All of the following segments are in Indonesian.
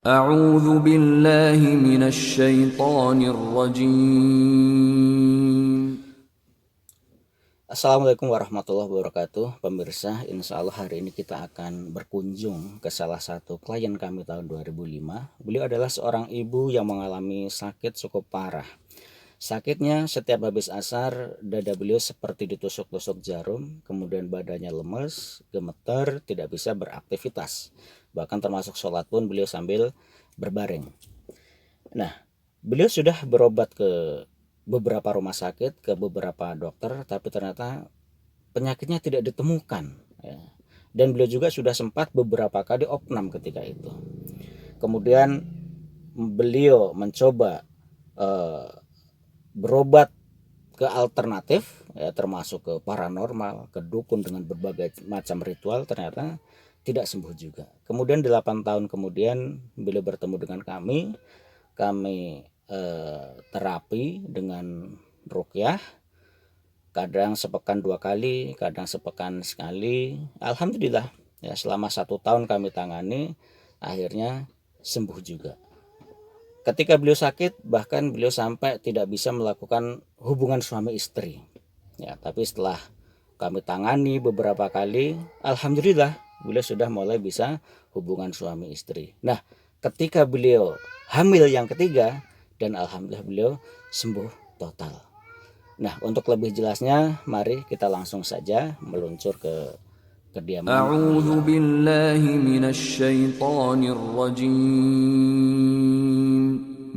أعوذ بالله من الشيطان الرجيم. Assalamualaikum warahmatullahi wabarakatuh. Pemirsa, insya Allah hari ini kita akan berkunjung ke salah satu klien kami tahun 2005. Beliau adalah seorang ibu yang mengalami sakit cukup parah. Sakitnya setiap habis asar, dada beliau seperti ditusuk-tusuk jarum, kemudian badannya lemes, gemeter, tidak bisa beraktivitas. Bahkan termasuk sholat pun beliau sambil berbaring. Nah, beliau sudah berobat ke beberapa rumah sakit, ke beberapa dokter, tapi ternyata penyakitnya tidak ditemukan, ya. Dan beliau juga sudah sempat beberapa kali opnam ketika itu. Kemudian beliau mencoba berobat ke alternatif, ya, termasuk ke paranormal, ke dukun dengan berbagai macam ritual, ternyata tidak sembuh juga. Kemudian 8 tahun kemudian beliau bertemu dengan kami terapi dengan ruqyah, kadang sepekan 2 kali, kadang sepekan sekali. Alhamdulillah, ya, selama 1 tahun kami tangani, akhirnya sembuh juga. Ketika beliau sakit, bahkan beliau sampai tidak bisa melakukan hubungan suami istri, ya. Tapi setelah kami tangani beberapa kali, alhamdulillah beliau sudah mulai bisa hubungan suami istri. Nah, ketika beliau hamil yang ketiga, dan alhamdulillah beliau sembuh total. Nah, untuk lebih jelasnya, mari kita langsung saja meluncur ke kediaman أعوذ beliau. بالله من الشيطان الرجيم.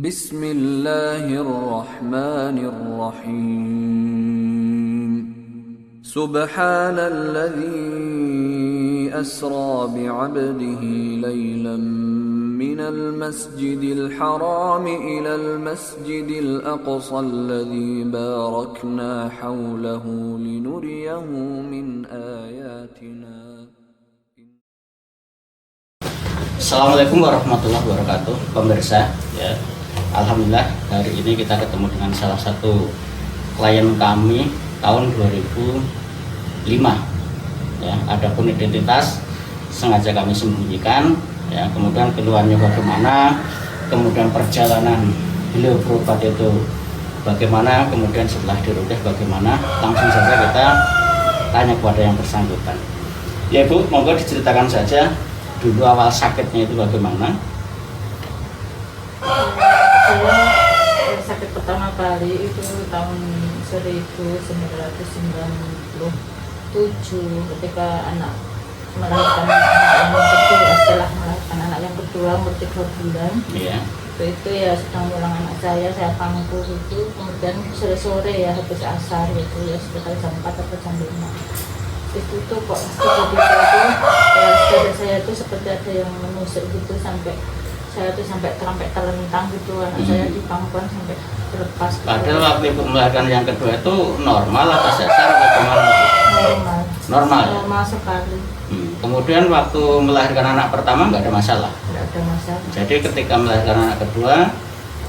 بسم الله الرحمن الرحيم. سبحان الذي أسرى بعبده ليلا من المسجد الحرام إلى المسجد الأقصى الذي باركنا حوله لنريه من آياتنا. Assalamualaikum warahmatullahi wabarakatuh, pemirsa, ya. Alhamdulillah hari ini kita ketemu dengan salah satu klien kami tahun 2005, ya. Adapun identitas sengaja kami sembunyikan, ya. Kemudian keluarnya bagaimana, kemudian perjalanan beliau berobat itu bagaimana, kemudian setelah diruqyah bagaimana, langsung saja kita tanya kepada yang bersangkutan. Ya Bu, monggo diceritakan saja dulu awal sakitnya itu bagaimana. Saya sakit pertama kali itu tahun 1997 ketika anak melahirkan anak yang kedua. Setelah melahirkan anak yang kedua umur 3 bulan, Iya. itu ya sedang pulang anak saya pangku itu, kemudian sore-sore ya habis asar gitu ya sekitar jam 4 atau jam 5 itu tuh kok tiba-tiba itu ya dada saya tuh seperti ada yang menusuk gitu, sampai saya tuh sampai terlentang gitu, anak saya di pangkuan sampai terlepas gitu. Padahal waktu ibu melahirkan yang kedua itu normal atau sesar atau gimana? Normal. Sekali. Kemudian waktu melahirkan anak pertama nggak ada masalah. Tidak ada masalah. Jadi ketika melahirkan anak kedua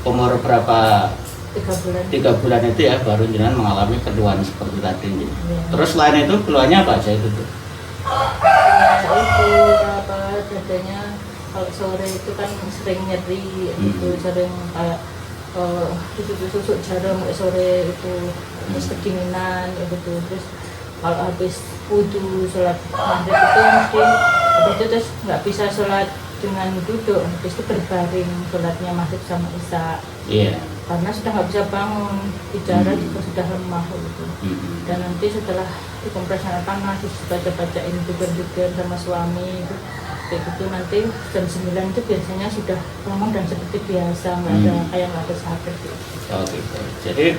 umur berapa? 3 bulan. 3 bulan itu ya baru jenengan mengalami keluhan seperti tadi. Ya. Terus selain itu keluhannya apa aja itu tuh? Itu apa dadanya kalau sore itu kan sering nyeri gitu, sering kayak tusuk jarum sore itu, terus kedinginan gitu. Terus kalau habis wudu sholat maghrib itu mesti habis itu terus nggak bisa sholat dengan duduk, habis itu berbaring sholatnya maghrib sama isya. Iya. Karena sudah nggak bisa bangun, bicara juga sudah lemah gitu. Dan nanti setelah dikompres anak panas, baca-bacain juga sama suami itu, kayak gitu nanti jam 9 itu biasanya sudah ngomong dan seperti biasa, nggak ada kayak nggak ada sakit gitu. Oh gitu. Jadi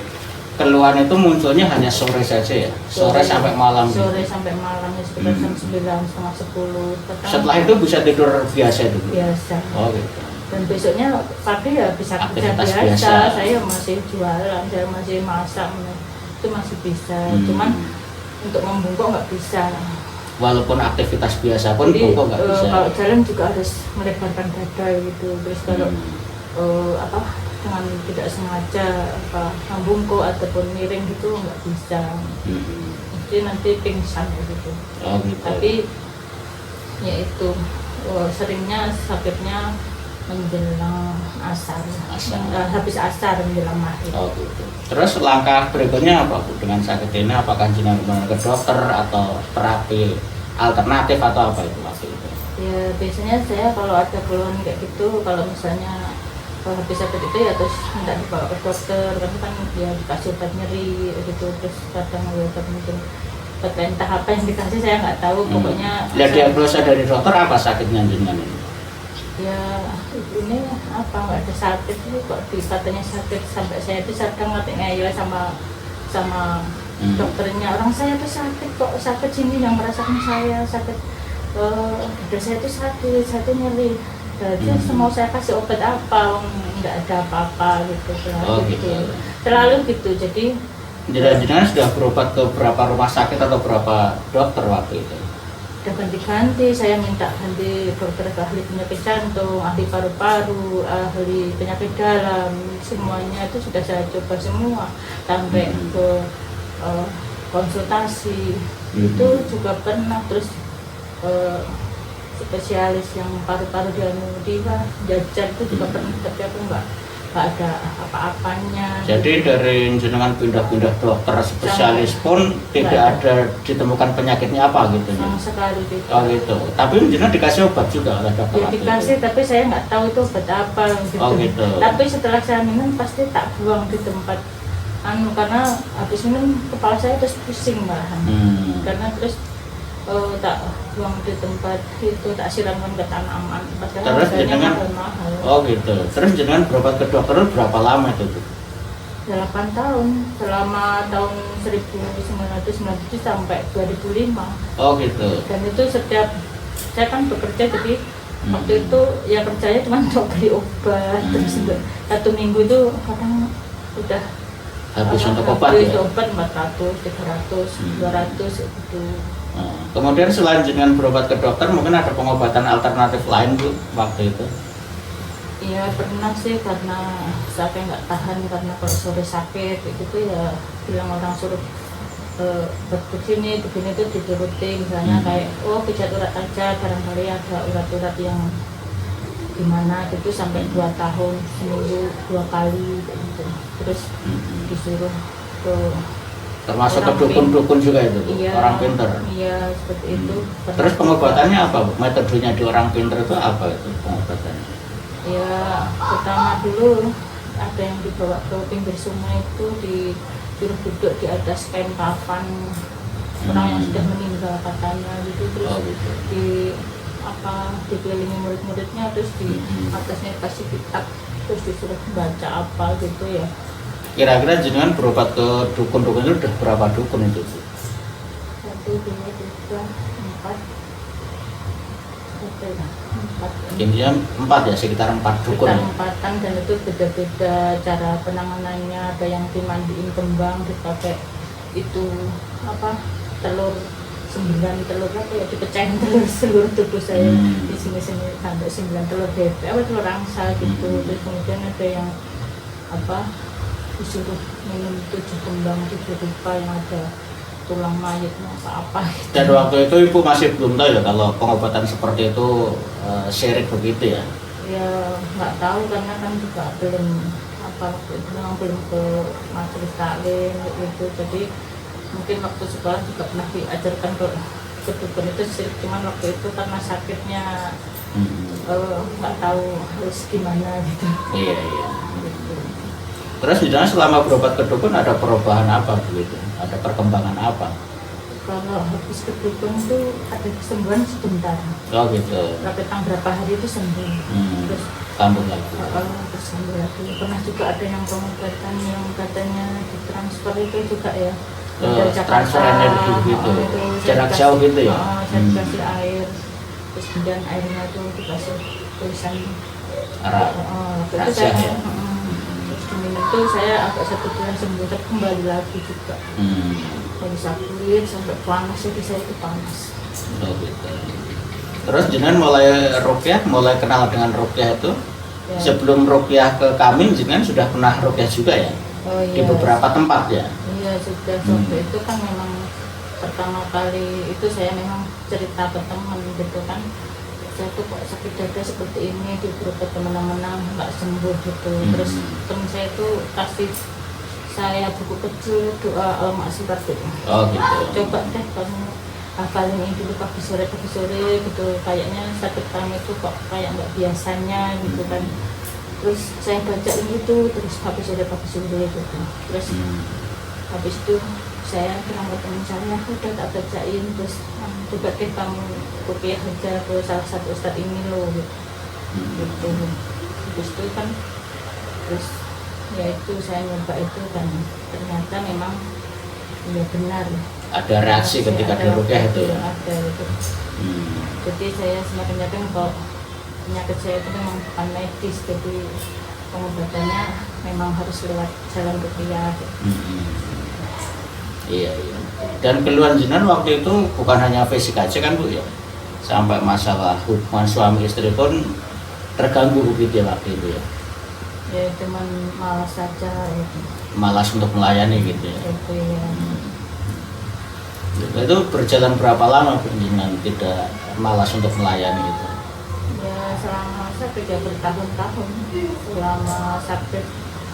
keluhan itu munculnya hanya sore saja ya? Sore sampai malam? Sore sampai malam ya sekitar jam 9, setengah 10. Setelah itu bisa tidur biasa dulu? Biasa. Oh gitu. Dan besoknya pagi ya bisa kerja Aktivitas biasa. biasa. Saya masih jualan, saya masih masak, itu masih bisa. Cuman untuk membungkuk nggak bisa. Walaupun aktivitas biasa pun Jadi bungkuk nggak bisa. kalau jalan juga harus melebarkan dada gitu. Terus kalau dengan tidak sengaja membungkuk ataupun miring gitu nggak bisa. Jadi nanti pingsan gitu. Oh gitu. Tapi ya itu seringnya sakitnya menjelang asar, Asar. habis asar menjelang maghrib. Oh gitu. Terus langkah berikutnya apa Bu dengan sakit ini? Apakah jenengan ke dokter atau terapi alternatif atau apa itu waktu itu? Ya biasanya saya kalau ada keluhan kayak gitu, kalau misalnya habis sakit itu ya terus minta dibawa ke dokter, karena kan dia dikasih obat nyeri gitu, terus kadang obat mungkin entah apa yang dikasih saya nggak tahu, pokoknya. Ya diagnosa dari dokter apa sakitnya jenengan ini? Ya ini apa, nggak ada sakit itu kok katanya sakit, sampai saya itu kadang ngeyel sama dokternya, orang saya tuh sakit kok, sakit sini yang merasakan saya sakit, dada saya tuh sakit, saya tuh nyeri, jadi mau saya kasih obat apa, nggak ada apa-apa gitu, selalu gitu. Jadi jenengan sudah berobat ke berapa rumah sakit atau berapa dokter waktu itu? udah ganti-ganti, saya minta ganti dokter ahli penyakit jantung, ahli paru-paru, ahli penyakit dalam, semuanya itu sudah saya coba semua, sampai ke konsultasi itu juga pernah, terus spesialis yang paru-paru di Jajar itu juga pernah, tapi aku nggak ada apa-apanya. Jadi dari jenengan pindah-pindah dokter spesialis pun tidak ada ditemukan penyakitnya apa gitu? Sama sekali gitu. Oh gitu. Tapi jenengan dikasih obat juga oleh dokter? Ya dikasih, tapi saya nggak tahu itu obat apa gitu. Oh gitu. Tapi setelah saya minum pasti tak buang di tempat karena habis minum kepala saya terus pusing malahan. Karena terus tak buang di tempat itu, tak siramkan ke tanaman. Terus jenengan mahal. Oh gitu. Terus jenengan berobat ke dokter berapa lama itu? 8 tahun, selama tahun 1997 sampai 2005. Oh gitu. Dan itu setiap saya kan bekerja, jadi waktu itu ya kerjanya cuma untuk beli obat, terus 1 minggu itu kadang udah habis untuk obat habis ya? obat 400, 300, 200 gitu. Kemudian selain jenengan berobat ke dokter, mungkin ada pengobatan alternatif lain Bu waktu itu? Iya pernah sih, karena saya nggak tahan, karena kalau sore sakit gitu ya bilang orang suruh begini tuh diturutin, misalnya kayak pijat urat aja, barangkali ada urat-urat yang gimana gitu, sampai 2 tahun seminggu 2 kali gitu. Terus disuruh ke termasuk ke dukun-dukun juga itu Bu? Iya, orang pinter? Iya seperti itu. Terus pengobatannya apa Bu? Metodenya di orang pinter itu apa itu pengobatannya? Ya pertama dulu ada yang dibawa ke pinggir sungai itu, disuruh duduk di atas kain kafan orang yang sudah meninggal katanya gitu, terus dikelilingi murid-muridnya, terus di atasnya kasih kitab, terus disuruh baca apa gitu ya. Kira-kira jenengan berobat ke dukun-dukun itu udah berapa dukun itu Bu? 1, 2, 3, 4. Intinya 4 ya, sekitar 4 dukun. Sekitar 4-an, dan itu beda-beda cara penanganannya. Ada yang dimandiin kembang, dipakai itu telur 9 telur dipecahin telur seluruh tubuh saya di sini sampai 9 telur bebek telur angsa gitu. Terus kemudian ada yang disuruh minum 7 kembang 7 rupa yang ada tulang mayatnya apa gitu. Dan waktu itu Ibu masih belum tahu ya kalau pengobatan seperti itu syirik begitu ya? Ya nggak tahu, karena kan juga belum waktu itu memang belum ke majelis taklim gitu. Jadi mungkin waktu sekolah juga pernah diajarkan ke dukun itu syirik, cuman waktu itu karena sakitnya nggak tahu harus gimana gitu. Iya. Gitu. Terus di sana selama berobat ke dukun ada perubahan apa begitu? Ada perkembangan apa? Kalau habis ke dukun itu ada kesembuhan sebentar. Oh gitu. Berapa hari itu sembuh. Terus kambuh lagi. Terus sembuh lagi. Pernah juga ada yang pengobatan yang katanya ditransfer itu juga ya. Transfer energi gitu. Jarak jauh gitu ya. Saya dikasih air. Terus kemudian airnya itu dikasih tulisan rahasia ya. Itu saya agak 1 bulan sembuh, tapi kembali lagi juga. Kalau sakit sampai panas, jadi saya itu panas. Oh gitu. Terus jenengan mulai ruqyah, mulai kenal dengan ruqyah itu ya. Sebelum ruqyah ke kami, jenengan sudah pernah ruqyah juga ya? Oh, iya. Di beberapa tempat ya? Iya sudah. Waktu itu kan memang pertama kali itu saya memang cerita ke teman gitu kan. saya tuh kok sakit dada seperti ini, di berobat kemana-mana nggak sembuh gitu. Terus temen saya tuh kasih saya buku kecil doa al-maksurat gitu. Oh gitu. Coba deh kamu hafalin ini dulu pagi sore gitu, kayaknya sakit kamu itu kok kayak nggak biasanya gitu kan. Terus saya bacain itu terus pagi sore gitu. Terus habis itu saya bilang ke teman saya, udah tak bacain, terus coba deh kamu ruqyah aja ke salah satu ustadz ini loh gitu. Terus itu kan, terus ya itu saya nyoba itu kan ternyata memang ya benar. Ada reaksi ketika di ruqyah itu ya? Ada itu. Jadi saya semakin yakin kalau penyakit saya itu memang bukan medis, jadi pengobatannya memang harus lewat jalan ruqyah. Iya. Dan keluhan jenengan waktu itu bukan hanya fisik aja kan Bu ya, sampai masalah hubungan suami istri pun terganggu gitu ya waktu itu ya? Ya cuman malas saja gitu. Malas untuk melayani gitu ya? Itu ya. Itu berjalan berapa lama Bu jenengan tidak malas untuk melayani itu? Ya selama sakit ya bertahun-tahun, selama sakit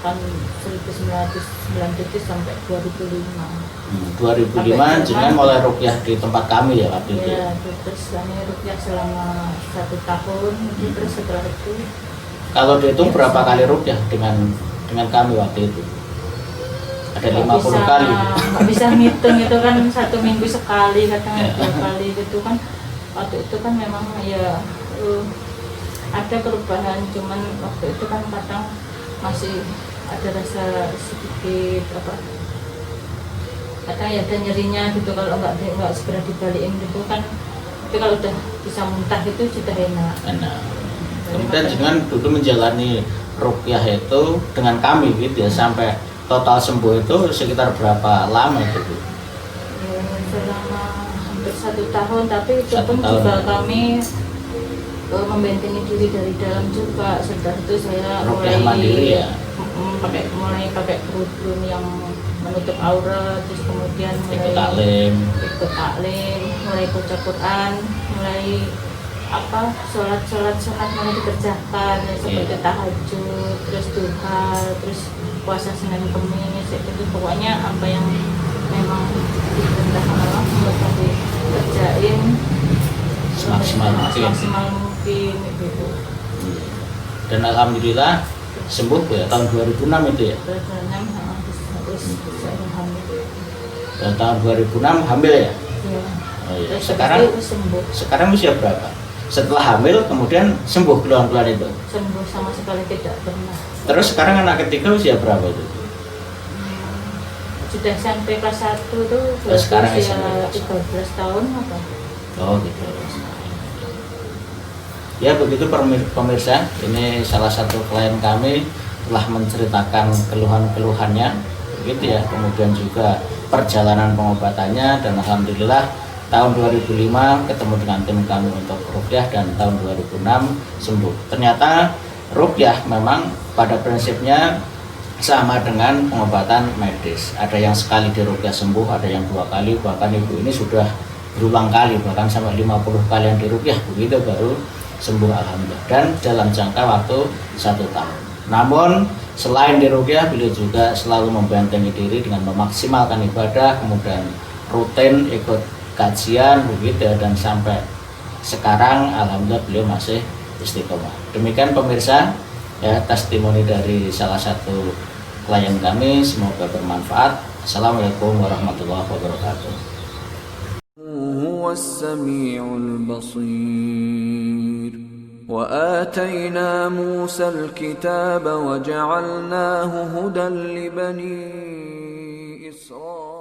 kan 1997 sampai 2005. 2005 jenengan mulai ruqyah di tempat kami ya waktu itu? Ya, terus kami ruqyah selama 1 tahun, terus setelah itu. Kalau dihitung berapa kali ruqyah dengan kami waktu itu? Ada 50 kali. Nggak bisa ngitung itu kan 1 minggu sekali, kadang 2 kali gitu kan. Waktu itu kan memang ya ada perubahan, cuman waktu itu kan kadang masih ada rasa sedikit kadang ya ada nyerinya gitu kalau nggak segera dibalikin gitu kan. Tapi kalau udah bisa muntah itu sudah enak. Kemudian jangan dulu menjalani ruqyah itu dengan kami gitu ya, sampai total sembuh itu sekitar berapa lama itu Bu? Ya, selama hampir 1 tahun, tapi itu pun ya? juga kami membentengi diri dari dalam juga. Setelah itu saya ruqyah mandiri ya? mulai pakai kerudung yang menutup aurat, terus kemudian mulai ikut taklim, mulai baca Quran, mulai sholat mulai dikerjakan ya, seperti tahajud, terus duha, terus puasa Senin Kamis, itu pokoknya apa yang memang diperintahkan Allah buat kami kerjain semaksimal mungkin gitu. Dan alhamdulillah sembuh ya tahun 2006 itu ya? 2006 terus saya hamil. Dan tahun 2006 hamil ya? Iya. Oh, iya. Sekarang sembuh. Sekarang usia berapa? Setelah hamil kemudian sembuh keluhan-keluhan itu? Sembuh sama sekali tidak pernah. Terus sekarang anak ketiga usia berapa itu? Sudah sampai kelas 1 tuh sekarang usia 13 tahun apa? Oh gitu. Ya begitu pemirsa, ini salah satu klien kami telah menceritakan keluhan-keluhannya begitu ya, kemudian juga perjalanan pengobatannya, dan alhamdulillah tahun 2005 ketemu dengan tim kami untuk ruqyah dan tahun 2006 sembuh. Ternyata ruqyah memang pada prinsipnya sama dengan pengobatan medis. Ada yang sekali diruqyah sembuh, ada yang 2 kali, bahkan ibu ini sudah berulang kali, bahkan sampai 50 kalian diruqyah begitu baru sembuh alhamdulillah, dan dalam jangka waktu 1 tahun. Namun selain diruqyah, beliau juga selalu membentengi diri dengan memaksimalkan ibadah, kemudian rutin ikut kajian begitu ya, dan sampai sekarang alhamdulillah beliau masih istiqomah. Demikian pemirsa ya, testimoni dari salah satu klien kami, semoga bermanfaat. Assalamualaikum warahmatullahi wabarakatuh. Huwas-sami'ul basir. وآتينا موسى الكتاب وجعلناه هدى لبني إسرائيل